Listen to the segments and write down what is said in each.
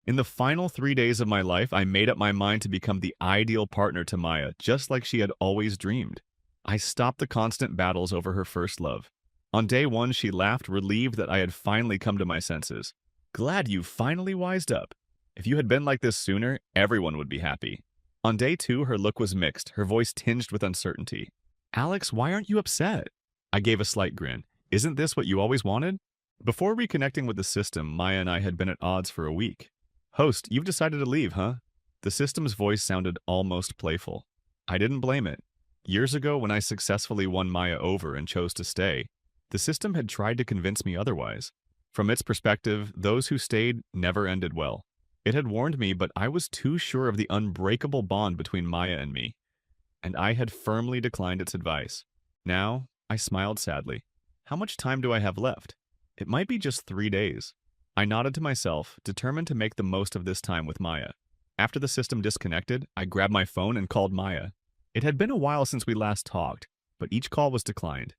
In the final 3 days of my life, I made up my mind to become the ideal partner to Maya, just like she had always dreamed. I stopped the constant battles over her first love. On day one, she laughed, relieved that I had finally come to my senses. Glad you finally wised up. If you had been like this sooner, everyone would be happy. On day two, her look was mixed, her voice tinged with uncertainty. Alex, why aren't you upset? I gave a slight grin. Isn't this what you always wanted? Before reconnecting with the system, Maya and I had been at odds for a week. Host, you've decided to leave, huh? The system's voice sounded almost playful. I didn't blame it. Years ago, when I successfully won Maya over and chose to stay, the system had tried to convince me otherwise. From its perspective, those who stayed never ended well. It had warned me, but I was too sure of the unbreakable bond between Maya and me, and I had firmly declined its advice. Now, I smiled sadly. How much time do I have left? It might be just 3 days. I nodded to myself, determined to make the most of this time with Maya. After the system disconnected, I grabbed my phone and called Maya. It had been a while since we last talked, but each call was declined.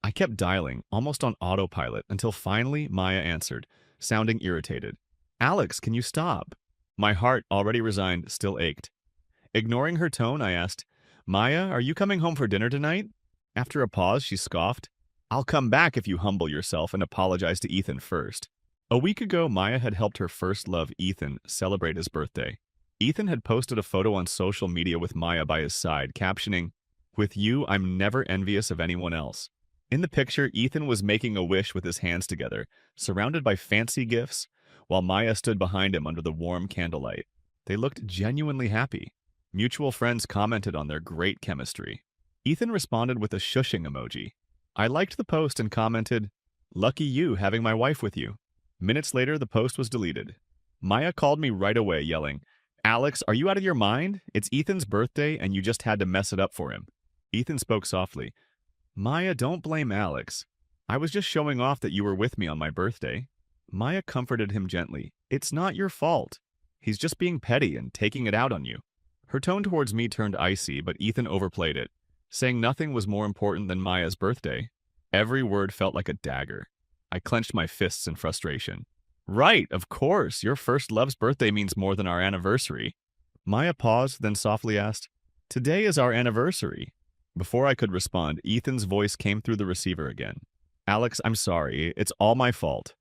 I kept dialing, almost on autopilot, until finally Maya answered, sounding irritated. Alex, can you stop? My heart, already resigned, still ached. Ignoring her tone, I asked, Maya, are you coming home for dinner tonight? After a pause, she scoffed. I'll come back if you humble yourself and apologize to Ethan first. A week ago, Maya had helped her first love, Ethan, celebrate his birthday. Ethan had posted a photo on social media with Maya by his side, captioning, With you, I'm never envious of anyone else. In the picture, Ethan was making a wish with his hands together, surrounded by fancy gifts, while Maya stood behind him under the warm candlelight. They looked genuinely happy. Mutual friends commented on their great chemistry. Ethan responded with a shushing emoji. I liked the post and commented, Lucky you having my wife with you. Minutes later, the post was deleted. Maya called me right away, yelling, Alex, are you out of your mind? It's Ethan's birthday and you just had to mess it up for him. Ethan spoke softly. Maya, don't blame Alex. I was just showing off that you were with me on my birthday. Maya comforted him gently. It's not your fault. He's just being petty and taking it out on you. Her tone towards me turned icy, but Ethan overplayed it, saying nothing was more important than Maya's birthday. Every word felt like a dagger. I clenched my fists in frustration. Right, of course, your first love's birthday means more than our anniversary. Maya paused, then softly asked, Today is our anniversary. Before I could respond, Ethan's voice came through the receiver again. Alex, I'm sorry. It's all my fault.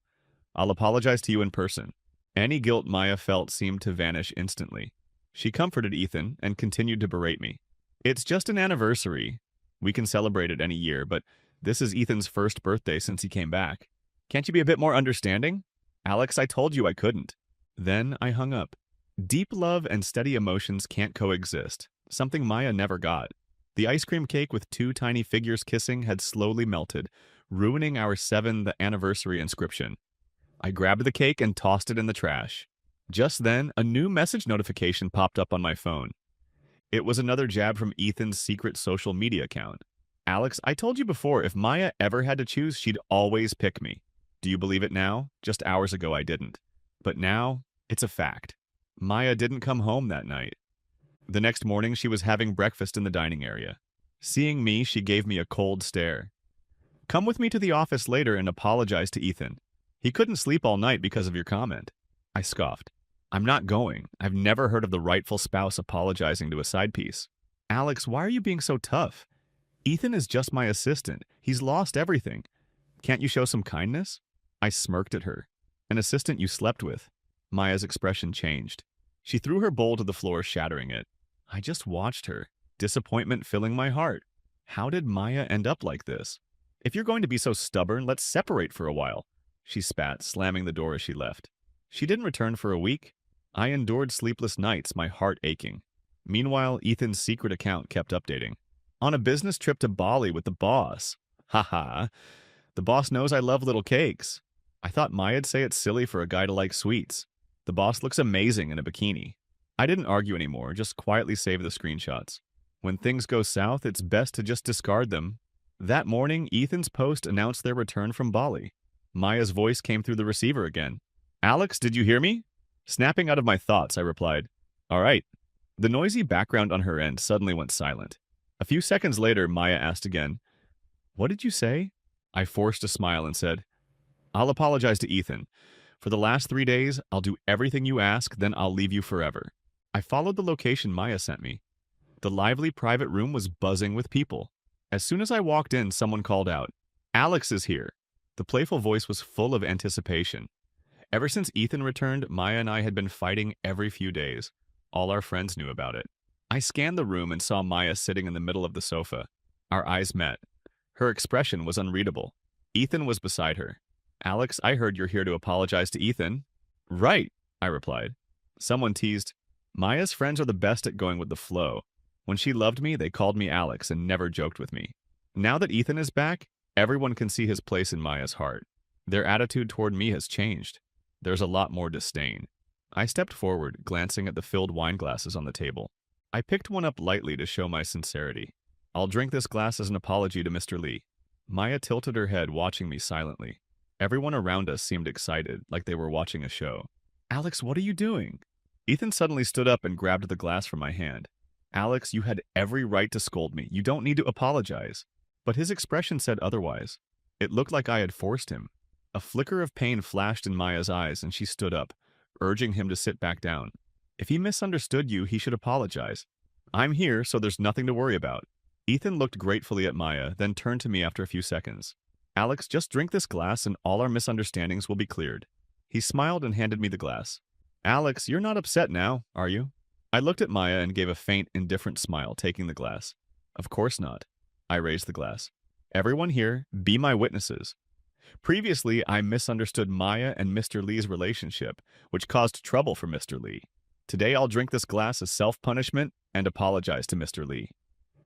I'll apologize to you in person. Any guilt Maya felt seemed to vanish instantly. She comforted Ethan and continued to berate me. It's just an anniversary. We can celebrate it any year, but this is Ethan's first birthday since he came back. Can't you be a bit more understanding? Alex, I told you I couldn't. Then I hung up. Deep love and steady emotions can't coexist, something Maya never got. The ice cream cake with two tiny figures kissing had slowly melted, ruining our 7th anniversary inscription. I grabbed the cake and tossed it in the trash. Just then, a new message notification popped up on my phone. It was another jab from Ethan's secret social media account. Alex, I told you before, if Maya ever had to choose, she'd always pick me. Do you believe it now? Just hours ago I didn't. But now, it's a fact. Maya didn't come home that night. The next morning, she was having breakfast in the dining area. Seeing me, she gave me a cold stare. Come with me to the office later and apologize to Ethan. He couldn't sleep all night because of your comment. I scoffed. I'm not going. I've never heard of the rightful spouse apologizing to a side piece. Alex, why are you being so tough? Ethan is just my assistant. He's lost everything. Can't you show some kindness? I smirked at her. An assistant you slept with. Maya's expression changed. She threw her bowl to the floor, shattering it. I just watched her, disappointment filling my heart. How did Maya end up like this? If you're going to be so stubborn, let's separate for a while. She spat, slamming the door as she left. She didn't return for a week. I endured sleepless nights, my heart aching. Meanwhile, Ethan's secret account kept updating. On a business trip to Bali with the boss. Haha. The boss knows I love little cakes. I thought Maya'd say it's silly for a guy to like sweets. The boss looks amazing in a bikini. I didn't argue anymore, just quietly saved the screenshots. When things go south, it's best to just discard them. That morning, Ethan's post announced their return from Bali. Maya's voice came through the receiver again. Alex, did you hear me? Snapping out of my thoughts, I replied, All right. The noisy background on her end suddenly went silent. A few seconds later, Maya asked again, What did you say? I forced a smile and said, I'll apologize to Ethan. For the last 3 days, I'll do everything you ask, then I'll leave you forever. I followed the location Maya sent me. The lively private room was buzzing with people. As soon as I walked in, someone called out, "Alex is here." The playful voice was full of anticipation. Ever since Ethan returned, Maya and I had been fighting every few days. All our friends knew about it. I scanned the room and saw Maya sitting in the middle of the sofa. Our eyes met. Her expression was unreadable. Ethan was beside her. "Alex, I heard you're here to apologize to Ethan." "Right," I replied. Someone teased, "Maya's friends are the best at going with the flow. When she loved me, they called me Alex and never joked with me. Now that Ethan is back, everyone can see his place in Maya's heart. Their attitude toward me has changed. There's a lot more disdain." I stepped forward, glancing at the filled wine glasses on the table. I picked one up lightly to show my sincerity. "I'll drink this glass as an apology to Mr. Lee." Maya tilted her head, watching me silently. Everyone around us seemed excited, like they were watching a show. "Alex, what are you doing?" Ethan suddenly stood up and grabbed the glass from my hand. "Alex, you had every right to scold me. You don't need to apologize." But his expression said otherwise. It looked like I had forced him. A flicker of pain flashed in Maya's eyes, and she stood up, urging him to sit back down. "If he misunderstood you, he should apologize. I'm here, so there's nothing to worry about." Ethan looked gratefully at Maya, then turned to me after a few seconds. "Alex, just drink this glass and all our misunderstandings will be cleared." He smiled and handed me the glass. "Alex, you're not upset now, are you?" I looked at Maya and gave a faint, indifferent smile, taking the glass. "Of course not." I raised the glass. "Everyone here, be my witnesses. Previously, I misunderstood Maya and Mr. Lee's relationship, which caused trouble for Mr. Lee. Today I'll drink this glass as self-punishment and apologize to Mr. Lee."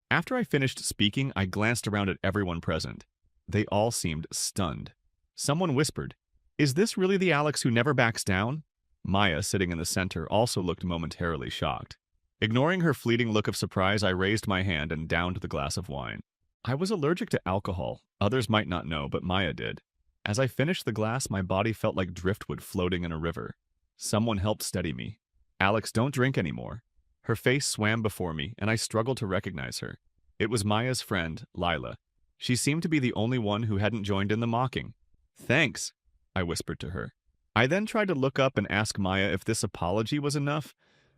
After I finished speaking, I glanced around at everyone present. They all seemed stunned. Someone whispered, "Is this really the Alex who never backs down?" Maya, sitting in the center, also looked momentarily shocked. Ignoring her fleeting look of surprise, I raised my hand and downed the glass of wine. I was allergic to alcohol. Others might not know, but Maya did. As I finished the glass, my body felt like driftwood floating in a river. Someone helped steady me. "Alex, don't drink anymore." Her face swam before me, and I struggled to recognize her. It was Maya's friend, Lila. She seemed to be the only one who hadn't joined in the mocking. "Thanks," I whispered to her. I then tried to look up and ask Maya if this apology was enough,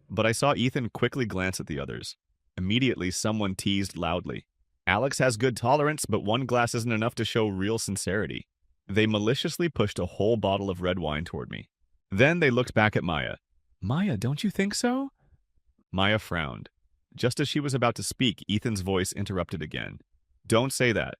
but I saw Ethan quickly glance at the others. Immediately, someone teased loudly, "Alex has good tolerance, but one glass isn't enough to show real sincerity." They maliciously pushed a whole bottle of red wine toward me. Then they looked back at Maya. "Maya, don't you think so?" Maya frowned. Just as she was about to speak, Ethan's voice interrupted again. "Don't say that.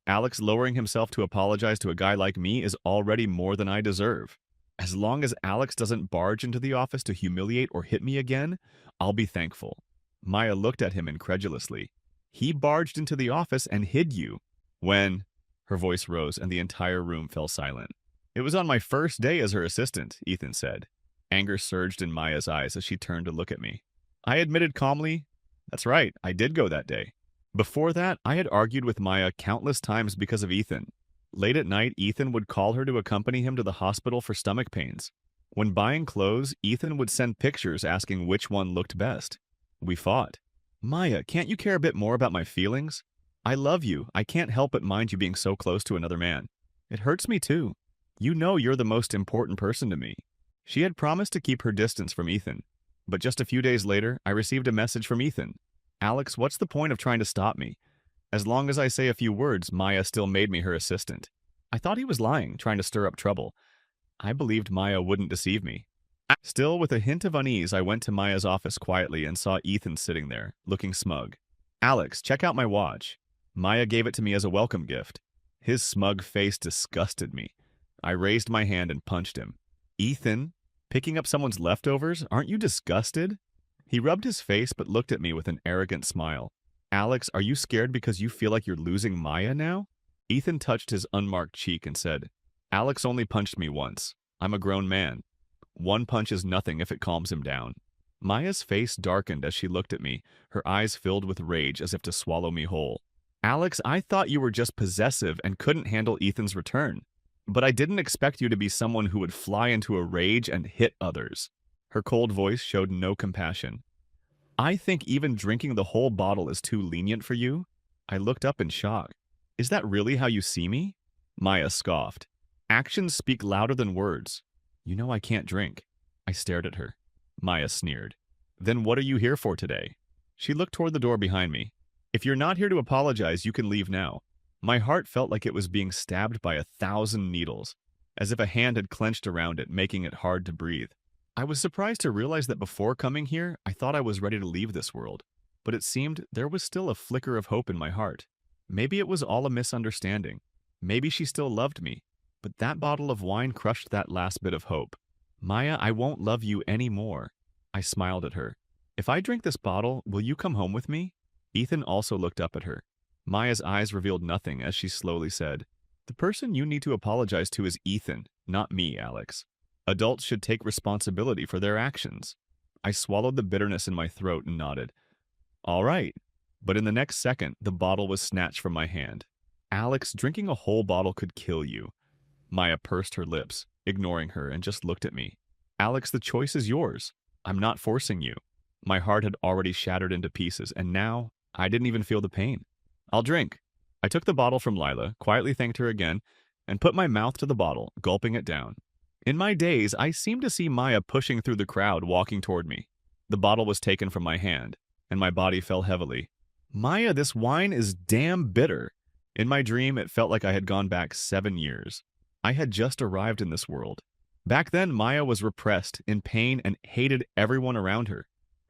Alex lowering himself to apologize to a guy like me is already more than I deserve. As long as Alex doesn't barge into the office to humiliate or hit me again, I'll be thankful." Maya looked at him incredulously. "He barged into the office and hid you." "When?" Her voice rose and the entire room fell silent. "It was on my first day as her assistant," Ethan said. Anger surged in Maya's eyes as she turned to look at me. I admitted calmly, "That's right, I did go that day." Before that, I had argued with Maya countless times because of Ethan. Late at night, Ethan would call her to accompany him to the hospital for stomach pains. When buying clothes, Ethan would send pictures asking which one looked best. We fought. "Maya, can't you care a bit more about my feelings? I love you. I can't help but mind you being so close to another man. It hurts me too. You know you're the most important person to me." She had promised to keep her distance from Ethan. But just a few days later, I received a message from Ethan. "Alex, what's the point of trying to stop me? As long as I say a few words, Maya still made me her assistant." I thought he was lying, trying to stir up trouble. I believed Maya wouldn't deceive me. Still, with a hint of unease, I went to Maya's office quietly and saw Ethan sitting there, looking smug. "Alex, check out my watch." Maya gave it to me as a welcome gift. His smug face disgusted me. I raised my hand and punched him. "Ethan, picking up someone's leftovers? Aren't you disgusted?" He rubbed his face but looked at me with an arrogant smile. "Alex, are you scared because you feel like you're losing Maya now?" Ethan touched his unmarked cheek and said, "Alex only punched me once. I'm a grown man. One punch is nothing if it calms him down." Maya's face darkened as she looked at me, her eyes filled with rage as if to swallow me whole. "Alex, I thought you were just possessive and couldn't handle Ethan's return. But I didn't expect you to be someone who would fly into a rage and hit others." Her cold voice showed no compassion. "I think even drinking the whole bottle is too lenient for you." I looked up in shock. "Is that really how you see me?" Maya scoffed. "Actions speak louder than words. You know I can't drink. I stared at her. Maya sneered. Then what are you here for today? She looked toward the door behind me. If you're not here to apologize, you can leave now. My heart felt like it was being stabbed by 1,000 needles, as if a hand had clenched around it, making it hard to breathe. I was surprised to realize that before coming here, I thought I was ready to leave this world, but it seemed there was still a flicker of hope in my heart. Maybe it was all a misunderstanding. Maybe she still loved me, but that bottle of wine crushed that last bit of hope. Maya, I won't love you anymore. I smiled at her. If I drink this bottle, will you come home with me? Ethan also looked up at her. Maya's eyes revealed nothing as she slowly said, The person you need to apologize to is Ethan, not me, Alex. Adults should take responsibility for their actions. I swallowed the bitterness in my throat and nodded. All right. But in the next second, the bottle was snatched from my hand. Alex, drinking a whole bottle could kill you. Maya pursed her lips, ignoring her, and just looked at me. Alex, the choice is yours. I'm not forcing you. My heart had already shattered into pieces, and now I didn't even feel the pain. I'll drink. I took the bottle from Lila, quietly thanked her again, and put my mouth to the bottle, gulping it down. In my daze, I seemed to see Maya pushing through the crowd, walking toward me. The bottle was taken from my hand, and my body fell heavily. Maya, this wine is damn bitter. In my dream, it felt like I had gone back 7 years. I had just arrived in this world. Back then, Maya was repressed, in pain, and hated everyone around her.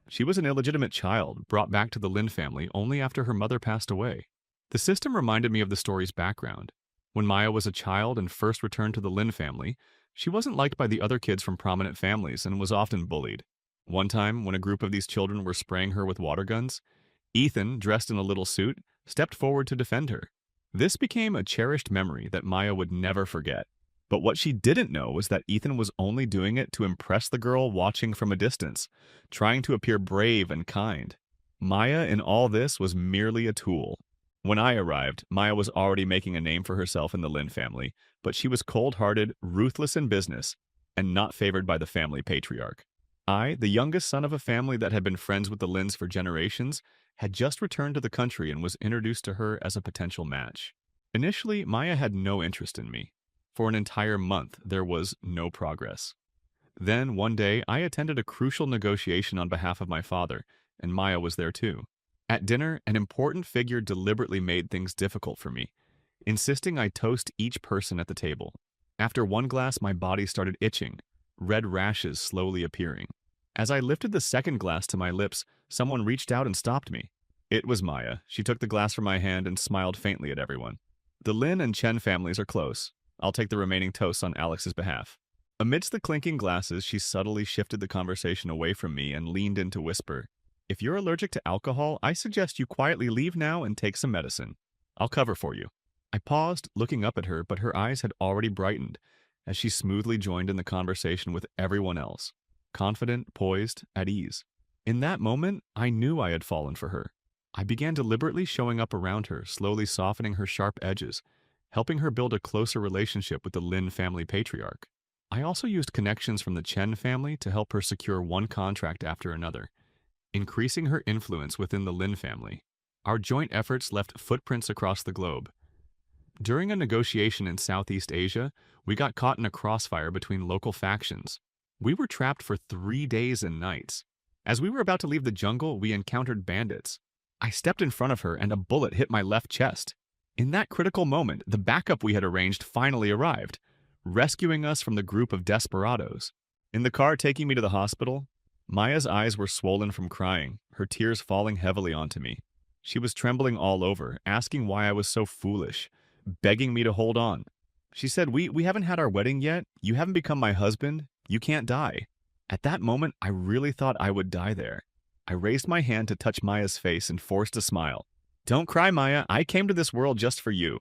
She was an illegitimate child, brought back to the Lin family only after her mother passed away. The system reminded me of the story's background. When Maya was a child and first returned to the Lin family, she wasn't liked by the other kids from prominent families and was often bullied. One time, when a group of these children were spraying her with water guns, Ethan, dressed in a little suit, stepped forward to defend her. This became a cherished memory that Maya would never forget. But what she didn't know was that Ethan was only doing it to impress the girl watching from a distance, trying to appear brave and kind. Maya in all this was merely a tool. When I arrived, Maya was already making a name for herself in the Lin family, but she was cold-hearted, ruthless in business, and not favored by the family patriarch. I, the youngest son of a family that had been friends with the Lins for generations, had just returned to the country and was introduced to her as a potential match. Initially, Maya had no interest in me. For an entire month, there was no progress. Then, one day, I attended a crucial negotiation on behalf of my father, and Maya was there too. At dinner, an important figure deliberately made things difficult for me, insisting I toast each person at the table. After one glass, my body started itching, red rashes slowly appearing. As I lifted the second glass to my lips, someone reached out and stopped me. It was Maya. She took the glass from my hand and smiled faintly at everyone. The Lin and Chen families are close. I'll take the remaining toasts on Alex's behalf. Amidst the clinking glasses, she subtly shifted the conversation away from me and leaned in to whisper, If you're allergic to alcohol, I suggest you quietly leave now and take some medicine. I'll cover for you. I paused, looking up at her, but her eyes had already brightened as she smoothly joined in the conversation with everyone else, confident, poised, at ease. In that moment, I knew I had fallen for her. I began deliberately showing up around her, slowly softening her sharp edges, helping her build a closer relationship with the Lin family patriarch. I also used connections from the Chen family to help her secure one contract after another, increasing her influence within the Lin family. Our joint efforts left footprints across the globe. During a negotiation in Southeast Asia, we got caught in a crossfire between local factions. We were trapped for 3 days and nights. As we were about to leave the jungle, we encountered bandits. I stepped in front of her and a bullet hit my left chest. In that critical moment, the backup we had arranged finally arrived, rescuing us from the group of desperados. In the car taking me to the hospital, Maya's eyes were swollen from crying, her tears falling heavily onto me. She was trembling all over, asking why I was so foolish, begging me to hold on. She said, we haven't had our wedding yet, you haven't become my husband, you can't die. At that moment, I really thought I would die there. I raised my hand to touch Maya's face and forced a smile. Don't cry, Maya, I came to this world just for you.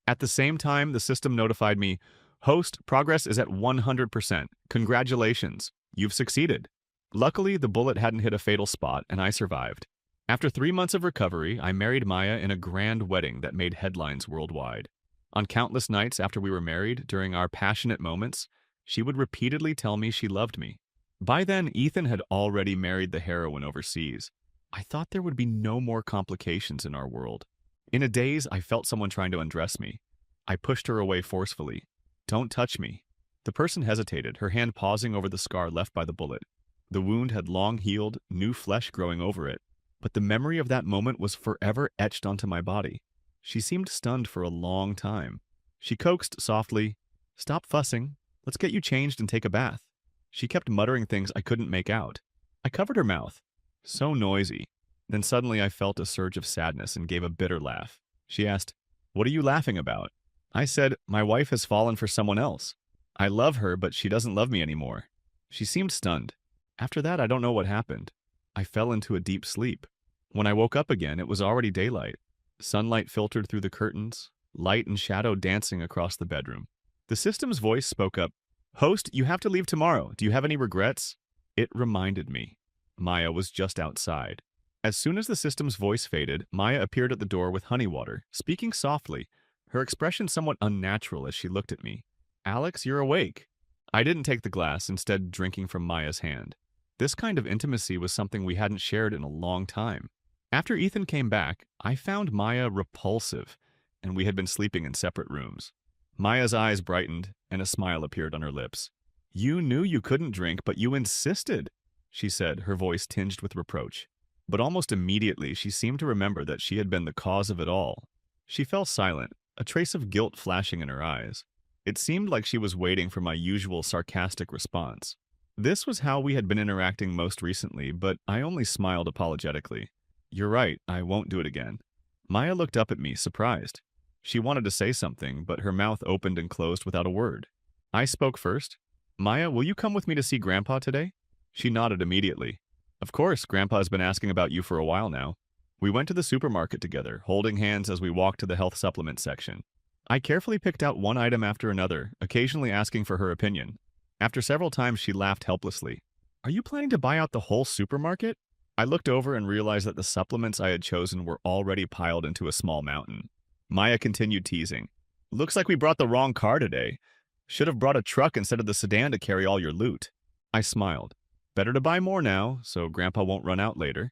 At the same time, the system notified me, Host, progress is at 100%. Congratulations, you've succeeded. Luckily, the bullet hadn't hit a fatal spot, and I survived. After 3 months of recovery, I married Maya in a grand wedding that made headlines worldwide. On countless nights after we were married, during our passionate moments, she would repeatedly tell me she loved me. By then, Ethan had already married the heroine overseas. I thought there would be no more complications in our world. In a daze, I felt someone trying to undress me. I pushed her away forcefully. Don't touch me. The person hesitated, her hand pausing over the scar left by the bullet. The wound had long healed, new flesh growing over it, but the memory of that moment was forever etched onto my body. She seemed stunned for a long time. She coaxed softly, "Stop fussing. Let's get you changed and take a bath." She kept muttering things I couldn't make out. I covered her mouth. So noisy. Then suddenly I felt a surge of sadness and gave a bitter laugh. She asked, "What are you laughing about?" I said, "My wife has fallen for someone else. I love her, but she doesn't love me anymore." She seemed stunned. After that, I don't know what happened. I fell into a deep sleep. When I woke up again, it was already daylight. Sunlight filtered through the curtains, light and shadow dancing across the bedroom. The system's voice spoke up. "Host, you have to leave tomorrow. Do you have any regrets?" It reminded me. Maya was just outside. As soon as the system's voice faded, Maya appeared at the door with honey water, speaking softly, her expression somewhat unnatural as she looked at me. "Alex, you're awake." I didn't take the glass, instead drinking from Maya's hand. This kind of intimacy was something we hadn't shared in a long time. After Ethan came back, I found Maya repulsive, and we had been sleeping in separate rooms. Maya's eyes brightened, and a smile appeared on her lips. "You knew you couldn't drink, but you insisted," she said, her voice tinged with reproach. But almost immediately, she seemed to remember that she had been the cause of it all. She fell silent, a trace of guilt flashing in her eyes. It seemed like she was waiting for my usual sarcastic response. This was how we had been interacting most recently, but I only smiled apologetically. "You're right, I won't do it again." Maya looked up at me, surprised. She wanted to say something, but her mouth opened and closed without a word. I spoke first. "Maya, will you come with me to see Grandpa today?" She nodded immediately. "Of course, Grandpa has been asking about you for a while now." We went to the supermarket together, holding hands as we walked to the health supplement section. I carefully picked out one item after another, occasionally asking for her opinion. After several times, she laughed helplessly. "Are you planning to buy out the whole supermarket?" I looked over and realized that the supplements I had chosen were already piled into a small mountain. Maya continued teasing. "Looks like we brought the wrong car today. Should have brought a truck instead of the sedan to carry all your loot." I smiled. "Better to buy more now, so Grandpa won't run out later.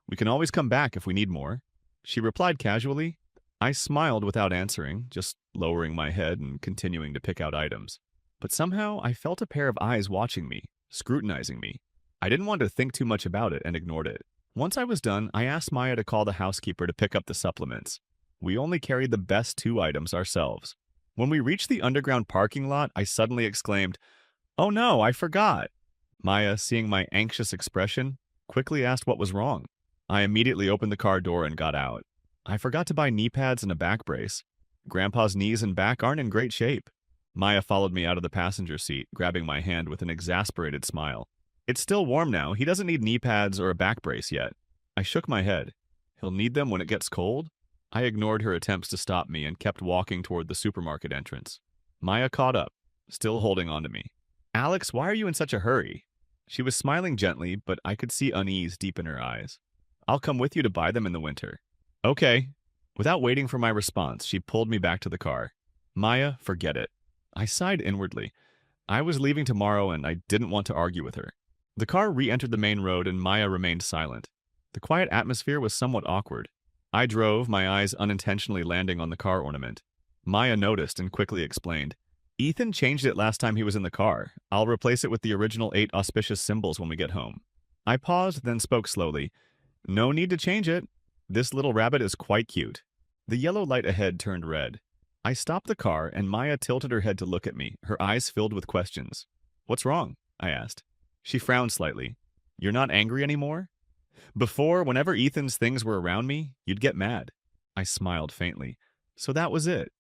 We can always come back if we need more." She replied casually. I smiled without answering, just lowering my head and continuing to pick out items. But somehow I felt a pair of eyes watching me, scrutinizing me. I didn't want to think too much about it and ignored it. Once I was done, I asked Maya to call the housekeeper to pick up the supplements. We only carried the best 2 items ourselves. When we reached the underground parking lot, I suddenly exclaimed, "Oh no, I forgot!" Maya, seeing my anxious expression, quickly asked what was wrong. I immediately opened the car door and got out. "I forgot to buy knee pads and a back brace. Grandpa's knees and back aren't in great shape." Maya followed me out of the passenger seat, grabbing my hand with an exasperated smile. "It's still warm now. He doesn't need knee pads or a back brace yet." I shook my head. "He'll need them when it gets cold?" I ignored her attempts to stop me and kept walking toward the supermarket entrance. Maya caught up, still holding on to me. "Alex, why are you in such a hurry?" She was smiling gently, but I could see unease deep in her eyes. "I'll come with you to buy them in the winter." "Okay." Without waiting for my response, she pulled me back to the car. "Maya, forget it." I sighed inwardly. I was leaving tomorrow and I didn't want to argue with her. The car re-entered the main road and Maya remained silent. The quiet atmosphere was somewhat awkward. I drove, my eyes unintentionally landing on the car ornament. Maya noticed and quickly explained. "Ethan changed it last time he was in the car. I'll replace it with the original 8 auspicious symbols when we get home." I paused, then spoke slowly. "No need to change it. This little rabbit is quite cute." The yellow light ahead turned red. I stopped the car and Maya tilted her head to look at me, her eyes filled with questions. "What's wrong?" I asked. She frowned slightly. "You're not angry anymore? Before, whenever Ethan's things were around me, you'd get mad." I smiled faintly. So that was it.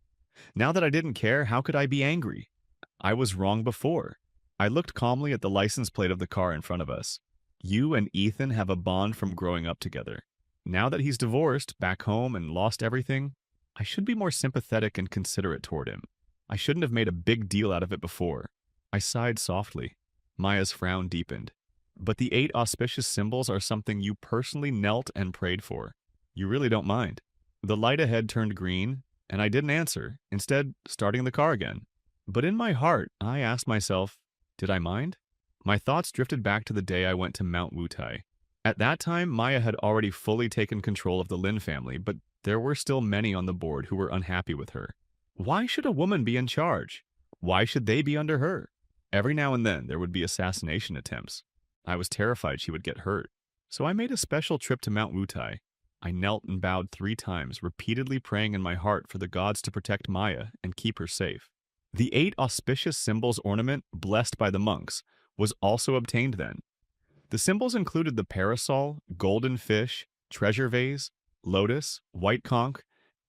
Now that I didn't care, how could I be angry? I was wrong before. I looked calmly at the license plate of the car in front of us. You and Ethan have a bond from growing up together. Now that he's divorced, back home, and lost everything, I should be more sympathetic and considerate toward him. I shouldn't have made a big deal out of it before. I sighed softly. Maya's frown deepened. "But the 8 auspicious symbols are something you personally knelt and prayed for. You really don't mind." The light ahead turned green, and I didn't answer, instead starting the car again. But in my heart, I asked myself, did I mind? My thoughts drifted back to the day I went to Mount Wutai. At that time, Maya had already fully taken control of the Lin family, but there were still many on the board who were unhappy with her. Why should a woman be in charge? Why should they be under her? Every now and then, there would be assassination attempts. I was terrified she would get hurt. So I made a special trip to Mount Wutai. I knelt and bowed 3 times, repeatedly praying in my heart for the gods to protect Maya and keep her safe. The 8 auspicious symbols ornament, blessed by the monks, was also obtained then. The symbols included the parasol, golden fish, treasure vase, lotus, white conch,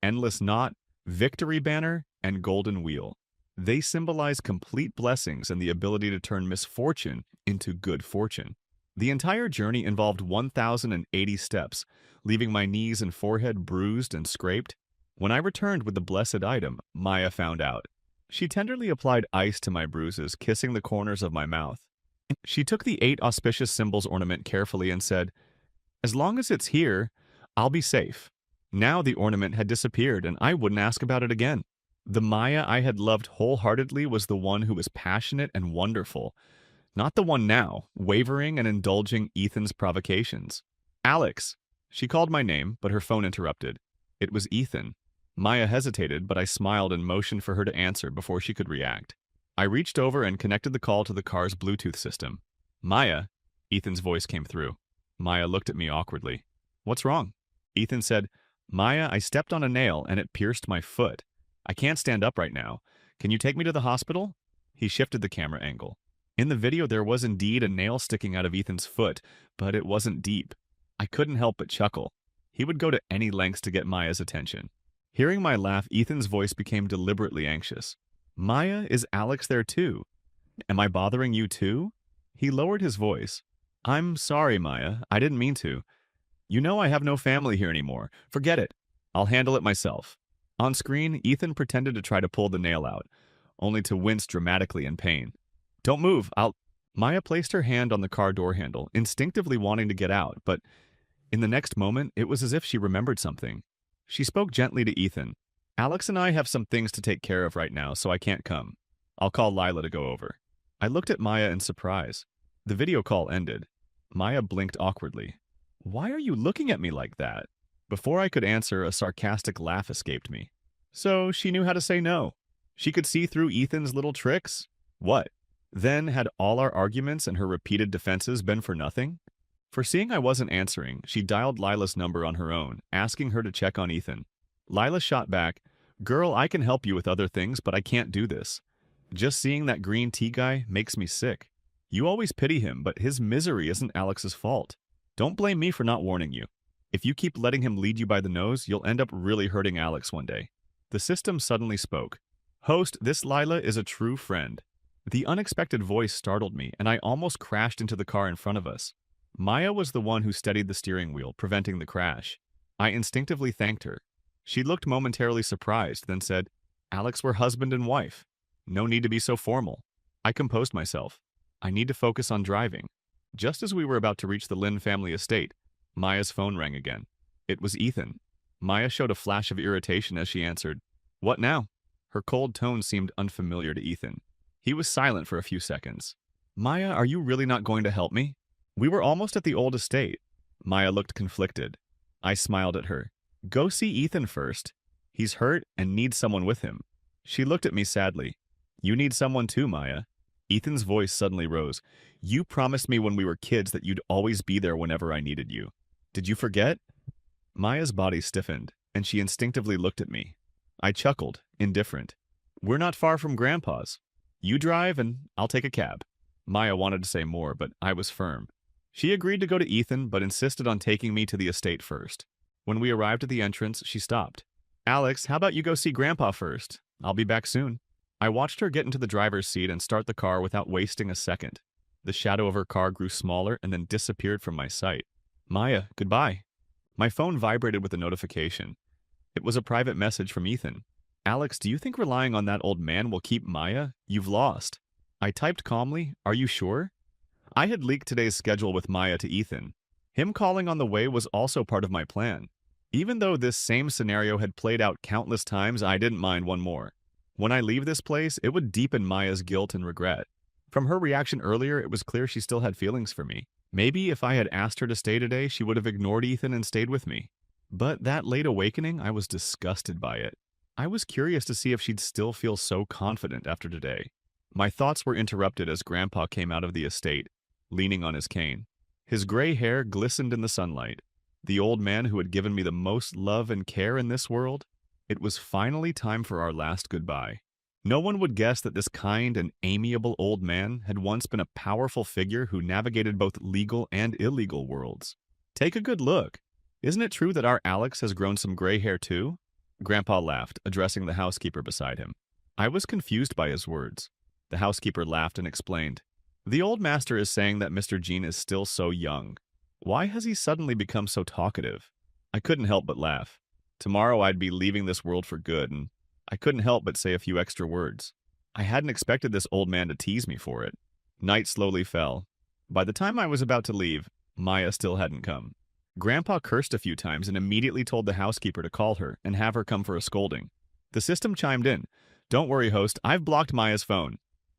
endless knot, victory banner, and golden wheel. They symbolize complete blessings and the ability to turn misfortune into good fortune. The entire journey involved 1,080 steps, leaving my knees and forehead bruised and scraped. When I returned with the blessed item, Maya found out. She tenderly applied ice to my bruises, kissing the corners of my mouth. She took the 8 auspicious symbols ornament carefully and said, "As long as it's here, I'll be safe." Now the ornament had disappeared, and I wouldn't ask about it again. The Maya I had loved wholeheartedly was the one who was passionate and wonderful, not the one now, wavering and indulging Ethan's provocations. "Alex!" She called my name, but her phone interrupted. It was Ethan. Maya hesitated, but I smiled and motioned for her to answer before she could react. I reached over and connected the call to the car's Bluetooth system. "Maya," Ethan's voice came through. Maya looked at me awkwardly. "What's wrong?" Ethan said, "Maya, I stepped on a nail and it pierced my foot. I can't stand up right now. Can you take me to the hospital?" He shifted the camera angle. In the video, there was indeed a nail sticking out of Ethan's foot, but it wasn't deep. I couldn't help but chuckle. He would go to any lengths to get Maya's attention. Hearing my laugh, Ethan's voice became deliberately anxious. "Maya, is Alex there too? Am I bothering you too?" He lowered his voice. "I'm sorry, Maya. I didn't mean to. You know I have no family here anymore. Forget it. I'll handle it myself." On screen, Ethan pretended to try to pull the nail out, only to wince dramatically in pain. "Don't move, I'll—" Maya placed her hand on the car door handle, instinctively wanting to get out, but in the next moment, it was as if she remembered something. She spoke gently to Ethan. "Alex and I have some things to take care of right now, so I can't come. I'll call Lila to go over." I looked at Maya in surprise. The video call ended. Maya blinked awkwardly. "Why are you looking at me like that?" Before I could answer, a sarcastic laugh escaped me. So she knew how to say no. She could see through Ethan's little tricks. What? Then had all our arguments and her repeated defenses been for nothing? Foreseeing I wasn't answering, she dialed Lila's number on her own, asking her to check on Ethan. Lila shot back, "Girl, I can help you with other things, but I can't do this. Just seeing that green tea guy makes me sick. You always pity him, but his misery isn't Alex's fault. Don't blame me for not warning you. If you keep letting him lead you by the nose, you'll end up really hurting Alex one day." The system suddenly spoke. "Host, this Lila is a true friend." The unexpected voice startled me, and I almost crashed into the car in front of us. Maya was the one who steadied the steering wheel, preventing the crash. I instinctively thanked her. She looked momentarily surprised, then said, "Alex, we're husband and wife. No need to be so formal." I composed myself. I need to focus on driving. Just as we were about to reach the Lin family estate, Maya's phone rang again. It was Ethan. Maya showed a flash of irritation as she answered. "What now?" Her cold tone seemed unfamiliar to Ethan. He was silent for a few seconds. "Maya, are you really not going to help me? We were almost at the old estate." Maya looked conflicted. I smiled at her. "Go see Ethan first. He's hurt and needs someone with him." She looked at me sadly. "You need someone too, Maya." Ethan's voice suddenly rose. "You promised me when we were kids that you'd always be there whenever I needed you. Did you forget?" Maya's body stiffened, and she instinctively looked at me. I chuckled, indifferent. "We're not far from Grandpa's. You drive and I'll take a cab." Maya wanted to say more, but I was firm. She agreed to go to Ethan, but insisted on taking me to the estate first. When we arrived at the entrance, she stopped. "Alex, how about you go see Grandpa first? I'll be back soon." I watched her get into the driver's seat and start the car without wasting a second. The shadow of her car grew smaller and then disappeared from my sight. "Maya, goodbye." My phone vibrated with a notification. It was a private message from Ethan. "Alex, do you think relying on that old man will keep Maya? You've lost." I typed calmly, "Are you sure?" I had leaked today's schedule with Maya to Ethan. Him calling on the way was also part of my plan. Even though this same scenario had played out countless times, I didn't mind one more. When I leave this place, it would deepen Maya's guilt and regret. From her reaction earlier, it was clear she still had feelings for me. Maybe if I had asked her to stay today, she would have ignored Ethan and stayed with me. But that late awakening, I was disgusted by it. I was curious to see if she'd still feel so confident after today. My thoughts were interrupted as Grandpa came out of the estate, leaning on his cane. His gray hair glistened in the sunlight. The old man who had given me the most love and care in this world? It was finally time for our last goodbye. No one would guess that this kind and amiable old man had once been a powerful figure who navigated both legal and illegal worlds. Take a good look. Isn't it true that our Alex has grown some gray hair too? Grandpa laughed, addressing the housekeeper beside him. I was confused by his words. The housekeeper laughed and explained. The old master is saying that Mr. Jean is still so young. Why has he suddenly become so talkative? I couldn't help but laugh. Tomorrow I'd be leaving this world for good, and I couldn't help but say a few extra words. I hadn't expected this old man to tease me for it. Night slowly fell. By the time I was about to leave, Maya still hadn't come. Grandpa cursed a few times and immediately told the housekeeper to call her and have her come for a scolding. The system chimed in. Don't worry, host, I've blocked Maya's phone.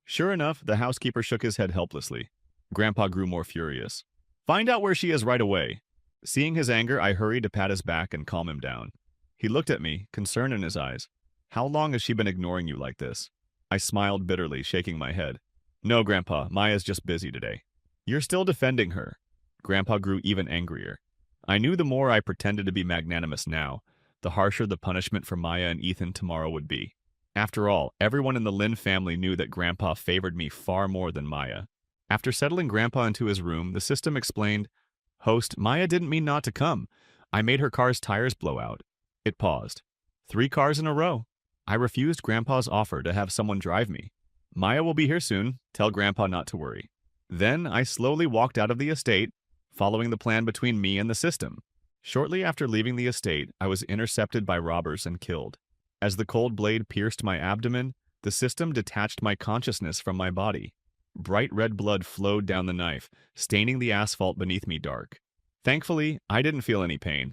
Sure enough, the housekeeper shook his head helplessly. Grandpa grew more furious. Find out where she is right away. Seeing his anger, I hurried to pat his back and calm him down. He looked at me, concern in his eyes. How long has she been ignoring you like this? I smiled bitterly, shaking my head. No, Grandpa, Maya's just busy today. You're still defending her. Grandpa grew even angrier. I knew the more I pretended to be magnanimous now, the harsher the punishment for Maya and Ethan tomorrow would be. After all, everyone in the Lin family knew that Grandpa favored me far more than Maya. After settling Grandpa into his room, the system explained, Host, Maya didn't mean not to come. I made her car's tires blow out. It paused. 3 cars in a row. I refused Grandpa's offer to have someone drive me. Maya will be here soon. Tell Grandpa not to worry. Then I slowly walked out of the estate, following the plan between me and the system. Shortly after leaving the estate, I was intercepted by robbers and killed. As the cold blade pierced my abdomen, the system detached my consciousness from my body. Bright red blood flowed down the knife, staining the asphalt beneath me dark. Thankfully, I didn't feel any pain.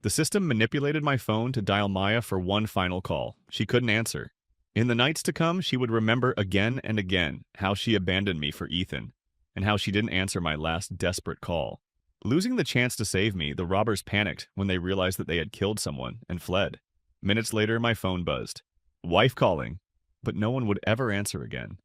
The system manipulated my phone to dial Maya for one final call. She couldn't answer. In the nights to come, she would remember again and again how she abandoned me for Ethan, and how she didn't answer my last desperate call. Losing the chance to save me, the robbers panicked when they realized that they had killed someone and fled. Minutes later, my phone buzzed. Wife calling. But no one would ever answer again.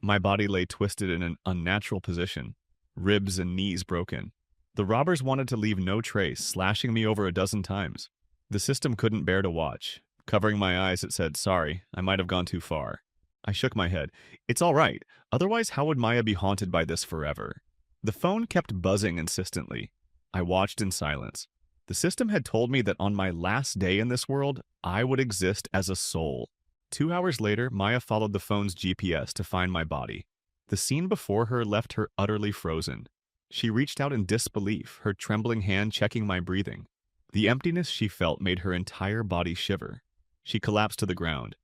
My body lay twisted in an unnatural position, ribs and knees broken. The robbers wanted to leave no trace, slashing me over a dozen times. The system couldn't bear to watch. Covering my eyes, it said, Sorry, I might have gone too far. I shook my head. It's all right. Otherwise, how would Maya be haunted by this forever? The phone kept buzzing insistently. I watched in silence. The system had told me that on my last day in this world, I would exist as a soul. 2 hours later, Maya followed the phone's GPS to find my body. The scene before her left her utterly frozen. She reached out in disbelief, her trembling hand checking my breathing. The emptiness she felt made her entire body shiver. She collapsed to the ground.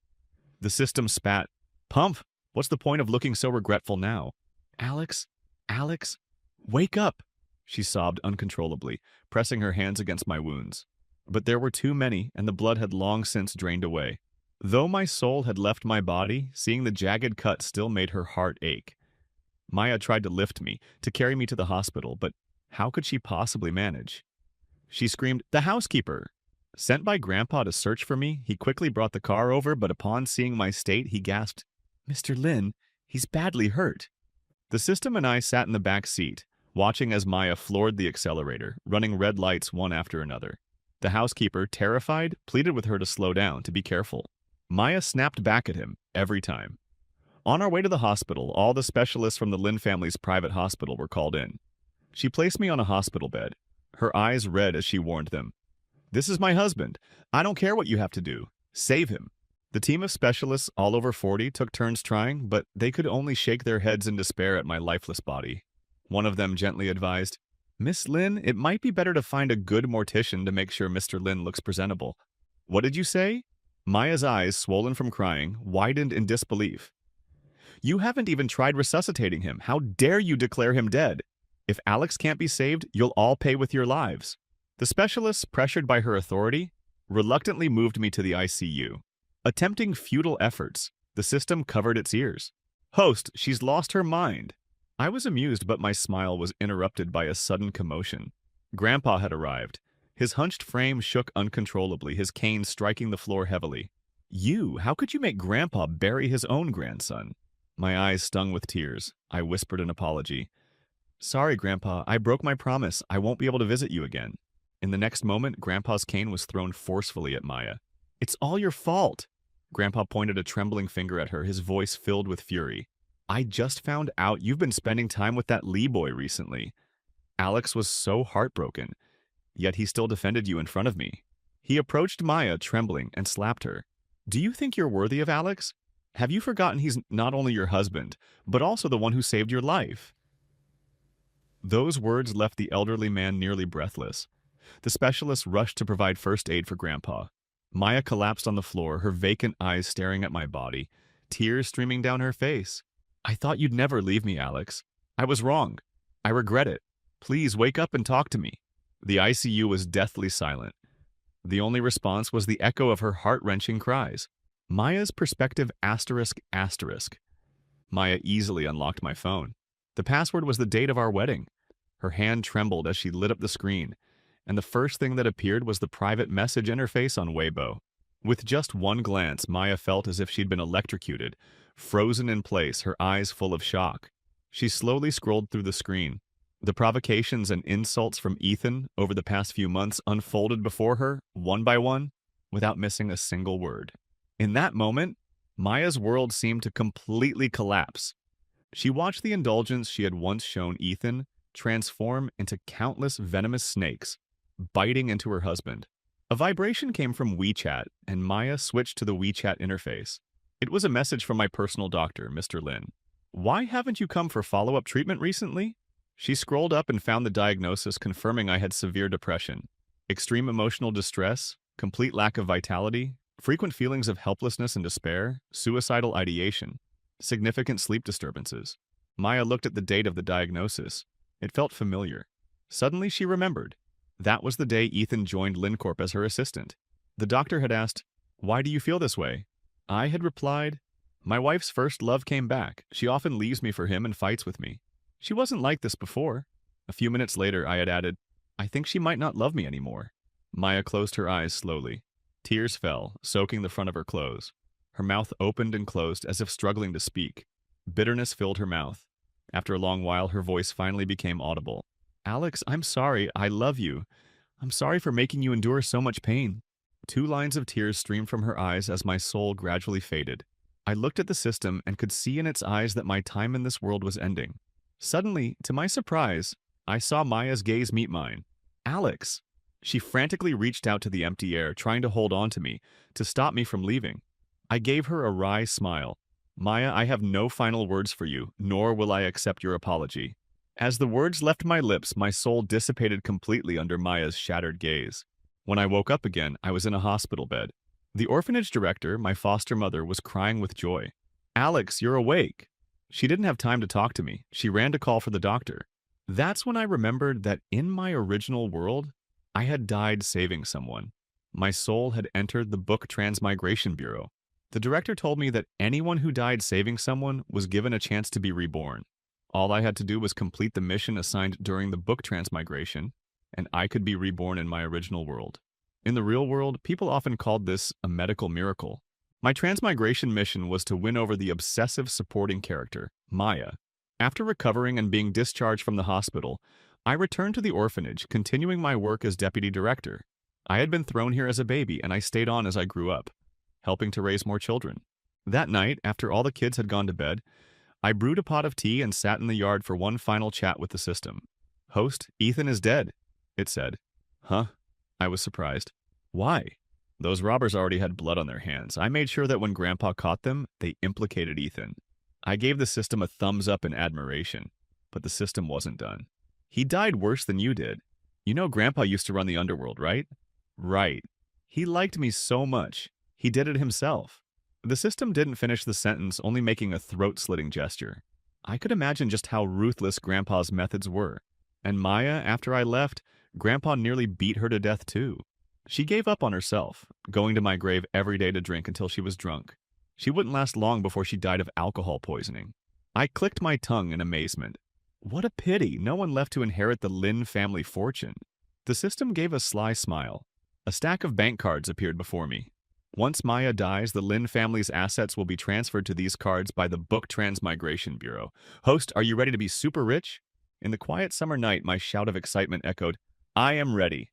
The system spat. Pump! What's the point of looking so regretful now? Alex? Alex? Wake up! She sobbed uncontrollably, pressing her hands against my wounds. But there were too many, and the blood had long since drained away. Though my soul had left my body, seeing the jagged cut still made her heart ache. Maya tried to lift me, to carry me to the hospital, but how could she possibly manage? She screamed, The housekeeper! Sent by Grandpa to search for me, he quickly brought the car over, but upon seeing my state, he gasped, Mr. Lin, he's badly hurt. The system and I sat in the back seat, watching as Maya floored the accelerator, running red lights one after another. The housekeeper, terrified, pleaded with her to slow down, to be careful. Maya snapped back at him, every time. On our way to the hospital, all the specialists from the Lin family's private hospital were called in. She placed me on a hospital bed, her eyes red as she warned them. This is my husband. I don't care what you have to do. Save him. The team of specialists, all over 40, took turns trying, but they could only shake their heads in despair at my lifeless body. One of them gently advised, Miss Lin, it might be better to find a good mortician to make sure Mr. Lin looks presentable. What did you say? Maya's eyes, swollen from crying, widened in disbelief. You haven't even tried resuscitating him. How dare you declare him dead? If Alex can't be saved, you'll all pay with your lives. The specialists, pressured by her authority, reluctantly moved me to the ICU. Attempting futile efforts, the system covered its ears. Host, she's lost her mind. I was amused, but my smile was interrupted by a sudden commotion. Grandpa had arrived. His hunched frame shook uncontrollably, his cane striking the floor heavily. How could you make Grandpa bury his own grandson? My eyes stung with tears. I whispered an apology. Sorry, Grandpa, I broke my promise. I won't be able to visit you again. In the next moment, Grandpa's cane was thrown forcefully at Maya. It's all your fault. Grandpa pointed a trembling finger at her, his voice filled with fury. I just found out you've been spending time with that Lee boy recently. Alex was so heartbroken, yet he still defended you in front of me. He approached Maya, trembling, and slapped her. Do you think you're worthy of Alex? Have you forgotten he's not only your husband, but also the one who saved your life? Those words left the elderly man nearly breathless. The specialist rushed to provide first aid for Grandpa. Maya collapsed on the floor, her vacant eyes staring at my body, tears streaming down her face. I thought you'd never leave me, Alex. I was wrong. I regret it. Please wake up and talk to me. The ICU was deathly silent. The only response was the echo of her heart-wrenching cries. Maya's perspective asterisk asterisk. Maya easily unlocked my phone. The password was the date of our wedding. Her hand trembled as she lit up the screen, and the first thing that appeared was the private message interface on Weibo. With just one glance, Maya felt as if she'd been electrocuted, frozen in place, her eyes full of shock. She slowly scrolled through the screen. The provocations and insults from Ethan over the past few months unfolded before her, one by one, without missing a single word. In that moment, Maya's world seemed to completely collapse. She watched the indulgence she had once shown Ethan transform into countless venomous snakes, biting into her husband. A vibration came from WeChat, and Maya switched to the WeChat interface. It was a message from my personal doctor, Mr. Lin. Why haven't you come for follow-up treatment recently? She scrolled up and found the diagnosis confirming I had severe depression, extreme emotional distress, complete lack of vitality, frequent feelings of helplessness and despair, suicidal ideation, significant sleep disturbances. Maya looked at the date of the diagnosis. It felt familiar. Suddenly she remembered. That was the day Ethan joined LinCorp as her assistant. The doctor had asked, "Why do you feel this way?" I had replied, "My wife's first love came back. She often leaves me for him and fights with me. She wasn't like this before." A few minutes later, I had added, "I think she might not love me anymore." Maya closed her eyes slowly. Tears fell, soaking the front of her clothes. Her mouth opened and closed as if struggling to speak. Bitterness filled her mouth. After a long while, her voice finally became audible. "Alex, I'm sorry. I love you. I'm sorry for making you endure so much pain." 2 lines of tears streamed from her eyes as my soul gradually faded. I looked at the system and could see in its eyes that my time in this world was ending. Suddenly, to my surprise, I saw Maya's gaze meet mine. "Alex!" She frantically reached out to the empty air, trying to hold on to me, to stop me from leaving. I gave her a wry smile. "Maya, I have no final words for you, nor will I accept your apology." As the words left my lips, my soul dissipated completely under Maya's shattered gaze. When I woke up again, I was in a hospital bed. The orphanage director, my foster mother, was crying with joy. "Alex, you're awake." She didn't have time to talk to me. She ran to call for the doctor. That's when I remembered that in my original world, I had died saving someone. My soul had entered the Book Transmigration Bureau. The director told me that anyone who died saving someone was given a chance to be reborn. All I had to do was complete the mission assigned during the book transmigration, and I could be reborn in my original world. In the real world, people often called this a medical miracle. My transmigration mission was to win over the obsessive supporting character, Maya. After recovering and being discharged from the hospital, I returned to the orphanage, continuing my work as deputy director. I had been thrown here as a baby, and I stayed on as I grew up, helping to raise more children. That night, after all the kids had gone to bed, I brewed a pot of tea and sat in the yard for one final chat with the system. "Host, Ethan is dead," it said. "Huh?" I was surprised. "Why?" "Those robbers already had blood on their hands. I made sure that when Grandpa caught them, they implicated Ethan." I gave the system a thumbs up in admiration, but the system wasn't done. "He died worse than you did. You know Grandpa used to run the underworld, right?" "Right. He liked me so much. He did it himself." The system didn't finish the sentence, only making a throat-slitting gesture. I could imagine just how ruthless Grandpa's methods were. And Maya, after I left, Grandpa nearly beat her to death too. She gave up on herself, going to my grave every day to drink until she was drunk. She wouldn't last long before she died of alcohol poisoning. I clicked my tongue in amazement. What a pity, no one left to inherit the Lin family fortune. The system gave a sly smile. A stack of bank cards appeared before me. Once Maya dies, the Lin family's assets will be transferred to these cards by the Book Transmigration Bureau. Host, are you ready to be super rich? In the quiet summer night, my shout of excitement echoed, I am ready.